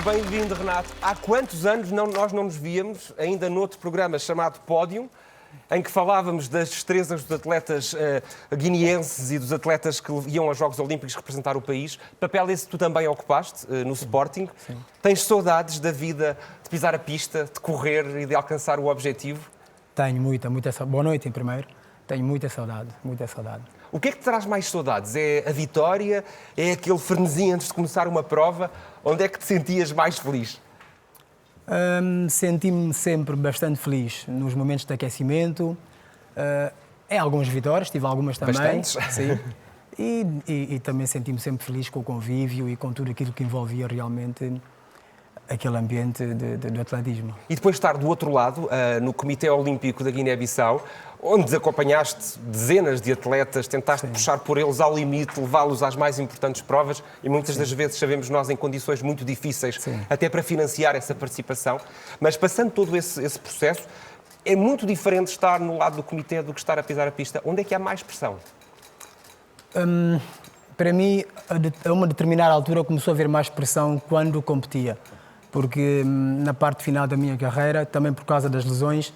Bem-vindo, Renato. Há quantos anos nós não nos víamos, ainda noutro programa chamado Pódium, em que falávamos das destrezas dos atletas guineenses e dos atletas que iam aos Jogos Olímpicos representar o país. Papel esse que tu também ocupaste no Sporting. Sim. Tens saudades da vida de pisar a pista, de correr e de alcançar o objetivo? Tenho muita saudade. Boa noite, em primeiro. Tenho muita saudade. O que é que te traz mais saudades? É a vitória? É aquele frenesim antes de começar uma prova? Onde é que te sentias mais feliz? Senti-me sempre bastante feliz nos momentos de aquecimento. Em algumas vitórias, tive algumas também. Bastantes. Sim. E também senti-me sempre feliz com o convívio e com tudo aquilo que envolvia realmente aquele ambiente do atletismo. E depois estar do outro lado, no Comitê Olímpico da Guiné-Bissau, onde acompanhaste dezenas de atletas, tentaste puxar por eles ao limite, levá-los às mais importantes provas e muitas das vezes sabemos nós em condições muito difíceis, até para financiar essa participação. Mas passando todo esse processo, é muito diferente estar no lado do comitê do que estar a pisar a pista. Onde é que há mais pressão? Para mim, a uma determinada altura começou a haver mais pressão quando competia. Porque na parte final da minha carreira, também por causa das lesões,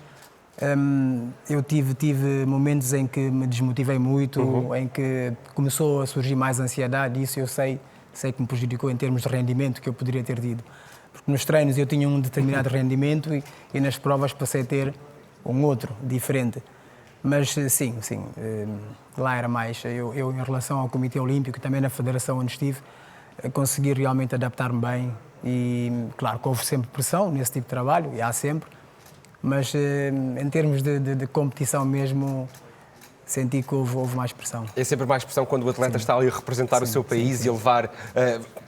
eu tive momentos em que me desmotivei muito, em que começou a surgir mais ansiedade, e isso eu sei que me prejudicou em termos de rendimento que eu poderia ter tido. Porque nos treinos eu tinha um determinado rendimento e nas provas passei a ter um outro, diferente. Mas sim, lá era mais. Eu em relação ao Comitê Olímpico, também na federação onde estive, consegui realmente adaptar-me bem. E, claro, que houve sempre pressão nesse tipo de trabalho, e há sempre, mas em termos de competição mesmo, senti que houve mais pressão. É sempre mais pressão quando o atleta está ali a representar o seu país e a levar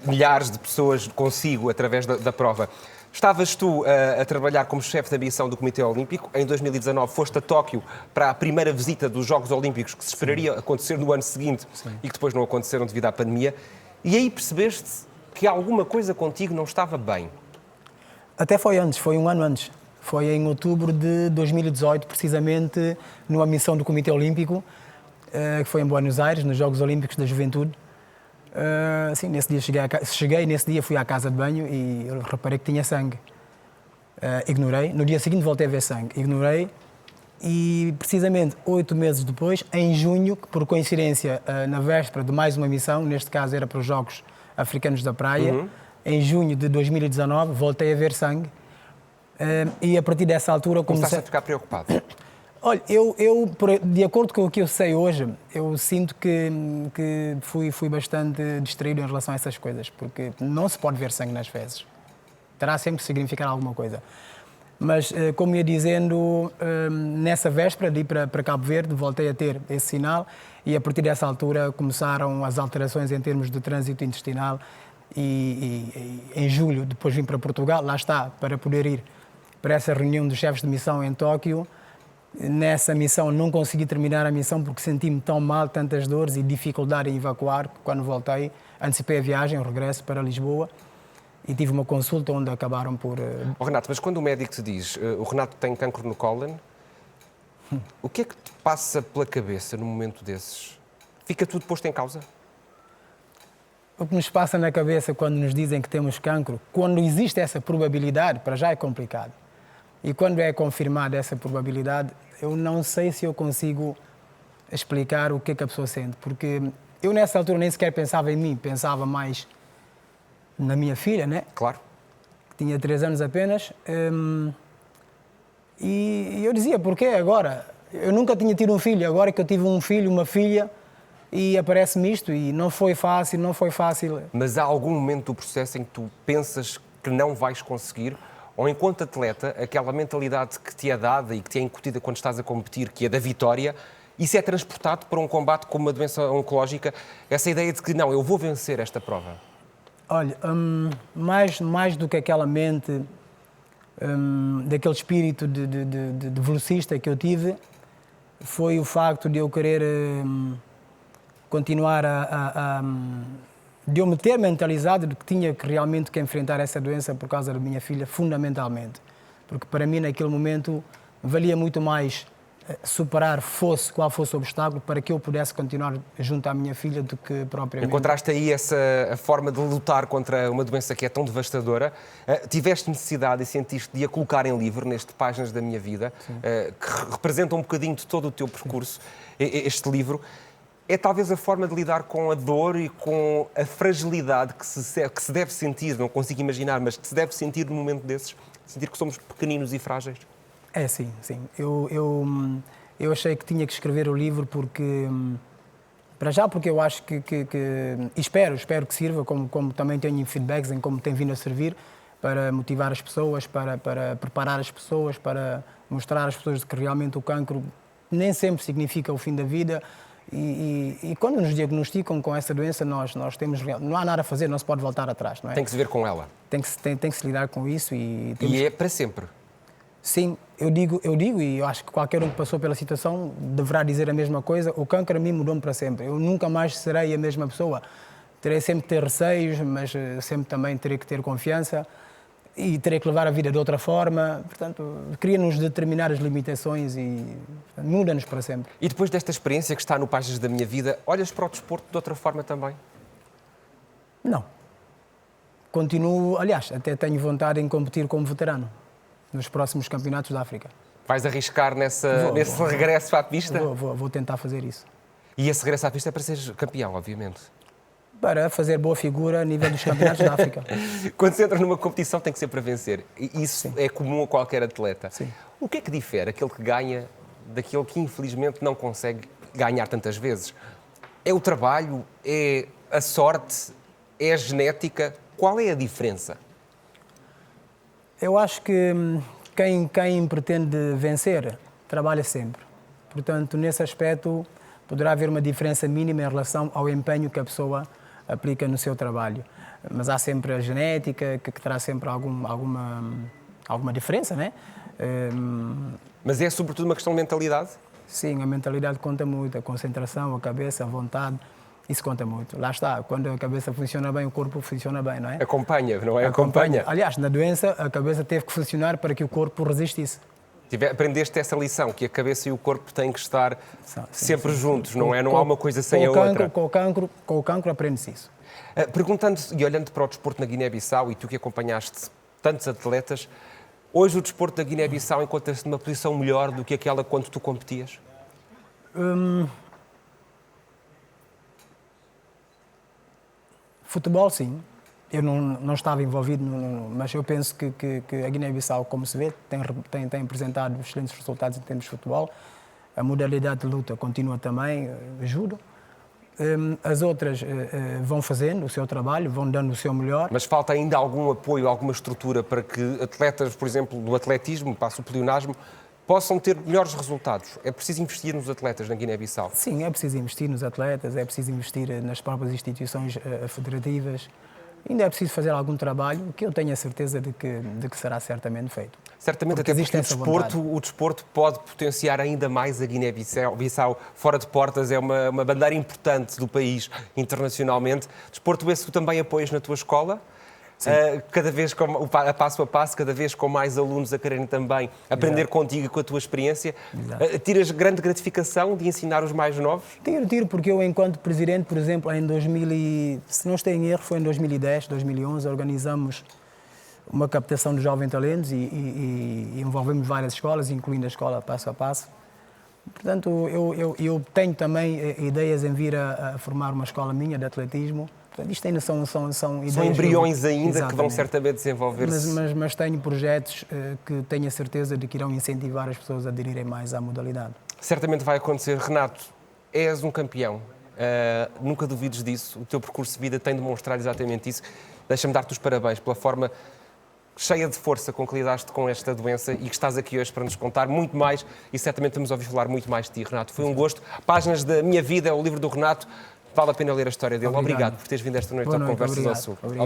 milhares de pessoas consigo através da prova. Estavas tu a trabalhar como chefe da missão do Comitê Olímpico. Em 2019 foste a Tóquio para a primeira visita dos Jogos Olímpicos que se esperaria acontecer no ano seguinte e que depois não aconteceram devido à pandemia. E aí percebeste que alguma coisa contigo não estava bem? Até foi antes, foi um ano antes. Foi em outubro de 2018, precisamente, numa missão do Comitê Olímpico, que foi em Buenos Aires, nos Jogos Olímpicos da Juventude. Nesse dia fui à casa de banho e reparei que tinha sangue. Ignorei. No dia seguinte voltei a ver sangue. Ignorei. E, precisamente, 8 meses depois, em junho, que por coincidência, na véspera de mais uma missão, neste caso era para os Jogos Africanos da Praia, em junho de 2019, voltei a ver sangue. E a partir dessa altura começaste a ficar preocupado? Olha, de acordo com o que eu sei hoje, eu sinto que fui bastante distraído em relação a essas coisas, porque não se pode ver sangue nas fezes. Terá sempre que significar alguma coisa. Mas, como ia dizendo, nessa véspera de ir para Cabo Verde, voltei a ter esse sinal e a partir dessa altura começaram as alterações em termos de trânsito intestinal e em julho depois vim para Portugal, lá está, para poder ir para essa reunião dos chefes de missão em Tóquio. Nessa missão não consegui terminar a missão porque senti-me tão mal, tantas dores e dificuldade em evacuar, que quando voltei antecipei a viagem, o regresso para Lisboa. E tive uma consulta onde acabaram por... Renato, mas quando o médico te diz o Renato tem cancro no cólon, o que é que te passa pela cabeça no momento desses? Fica tudo posto em causa? O que nos passa na cabeça quando nos dizem que temos cancro, quando existe essa probabilidade, para já é complicado. E quando é confirmada essa probabilidade, eu não sei se eu consigo explicar o que é que a pessoa sente. Porque eu nessa altura nem sequer pensava em mim, pensava mais na minha filha, né? Claro. Que tinha 3 anos apenas. E eu dizia, porquê agora? Eu nunca tinha tido um filho, agora que eu tive um filho, uma filha, e aparece-me isto, e não foi fácil. Mas há algum momento do processo em que tu pensas que não vais conseguir? Ou enquanto atleta, aquela mentalidade que te é dada e que te é incutida quando estás a competir, que é da vitória, isso é transportado para um combate com uma doença oncológica, essa ideia de que não, eu vou vencer esta prova? Olha, mais do que aquela mente, daquele espírito de velocista que eu tive, foi o facto de eu querer continuar de eu me ter mentalizado de que tinha que realmente que enfrentar essa doença por causa da minha filha, fundamentalmente. Porque para mim, naquele momento, valia muito mais superar qual fosse o obstáculo para que eu pudesse continuar junto à minha filha do que propriamente... Encontraste aí a forma de lutar contra uma doença que é tão devastadora. Tiveste necessidade e sentiste de a colocar em livro, neste Páginas da Minha Vida, que representa um bocadinho de todo o teu percurso, este livro. É talvez a forma de lidar com a dor e com a fragilidade que se deve sentir, não consigo imaginar, mas que se deve sentir num momento desses, sentir que somos pequeninos e frágeis. É, sim, sim. Eu achei que tinha que escrever o livro porque... Para já, porque eu acho que espero que sirva, como também tenho feedbacks em como tem vindo a servir, para motivar as pessoas, para preparar as pessoas, para mostrar às pessoas que realmente o cancro nem sempre significa o fim da vida. E quando nos diagnosticam com essa doença, nós temos... Não há nada a fazer, não se pode voltar atrás, não é? Tem que se ver com ela. Tem que se lidar com isso e... E é para sempre. Sim, eu digo e eu acho que qualquer um que passou pela situação deverá dizer a mesma coisa. O câncer a mim mudou-me para sempre. Eu nunca mais serei a mesma pessoa. Terei sempre que ter receios, mas sempre também terei que ter confiança e terei que levar a vida de outra forma. Portanto, queria-nos determinar as limitações e muda-nos para sempre. E depois desta experiência que está no Páginas da Minha Vida, olhas para o desporto de outra forma também? Não. Continuo, aliás, até tenho vontade em competir como veterano nos próximos campeonatos da África. Vais arriscar nesse regresso à pista? Vou tentar fazer isso. E esse regresso à pista é para seres campeão, obviamente. Para fazer boa figura a nível dos campeonatos da África. Quando se entra numa competição tem que ser para vencer. E isso Sim. é comum a qualquer atleta. Sim. O que é que difere aquele que ganha daquele que infelizmente não consegue ganhar tantas vezes? É o trabalho? É a sorte? É a genética? Qual é a diferença? Eu acho que quem pretende vencer trabalha sempre. Portanto, nesse aspecto, poderá haver uma diferença mínima em relação ao empenho que a pessoa aplica no seu trabalho. Mas há sempre a genética, que terá sempre alguma diferença, né? Mas é sobretudo uma questão de mentalidade? Sim, a mentalidade conta muito, a concentração, a cabeça, a vontade. Isso conta muito. Lá está, quando a cabeça funciona bem, o corpo funciona bem, não é? Acompanha, não é? Acompanha. Aliás, na doença, a cabeça teve que funcionar para que o corpo resistisse. Aprendeste essa lição, que a cabeça e o corpo têm que estar sempre sim. juntos, não é? Não há uma coisa sem a outra. Com o cancro aprende-se isso. Perguntando e olhando para o desporto na Guiné-Bissau, e tu que acompanhaste tantos atletas, hoje o desporto da Guiné-Bissau encontra-se numa posição melhor do que aquela quando tu competias? Futebol, sim. Eu não estava envolvido, mas eu penso que a Guiné-Bissau, como se vê, tem apresentado excelentes resultados em termos de futebol. A modalidade de luta continua também, judo. As outras vão fazendo o seu trabalho, vão dando o seu melhor. Mas falta ainda algum apoio, alguma estrutura para que atletas, por exemplo, do atletismo, passo o pleonasmo, possam ter melhores resultados? É preciso investir nos atletas na Guiné-Bissau? Sim, é preciso investir nos atletas, é preciso investir nas próprias instituições federativas. Ainda é preciso fazer algum trabalho que eu tenho a certeza de que será certamente feito. Certamente, até porque o desporto pode potenciar ainda mais a Guiné-Bissau fora de portas, é uma bandeira importante do país internacionalmente. Desporto esse que tu também apoias na tua escola? Cada vez passo a passo, cada vez com mais alunos a quererem também aprender contigo e com a tua experiência. Tiras grande gratificação de ensinar os mais novos? Tiro, porque eu, enquanto presidente, por exemplo, se não estou em erro, foi em 2010, 2011, organizamos uma captação de jovens talentos e envolvemos várias escolas, incluindo a escola Passo a Passo. Portanto, eu tenho também ideias em vir a formar uma escola minha de atletismo. Isto ainda são ideias... São embriões ainda. Exatamente. Que vão certamente desenvolver-se. Mas tenho projetos que tenho a certeza de que irão incentivar as pessoas a aderirem mais à modalidade. Certamente vai acontecer. Renato, és um campeão. Nunca duvides disso. O teu percurso de vida tem demonstrado exatamente isso. Deixa-me dar-te os parabéns pela forma cheia de força com que lidaste com esta doença e que estás aqui hoje para nos contar muito mais e certamente vamos ouvir falar muito mais de ti, Renato. Foi um gosto. Páginas da Minha Vida, é o livro do Renato. Vale a pena ler a história dele. Obrigado por teres vindo esta noite ao Conversas ao Sul. Obrigado.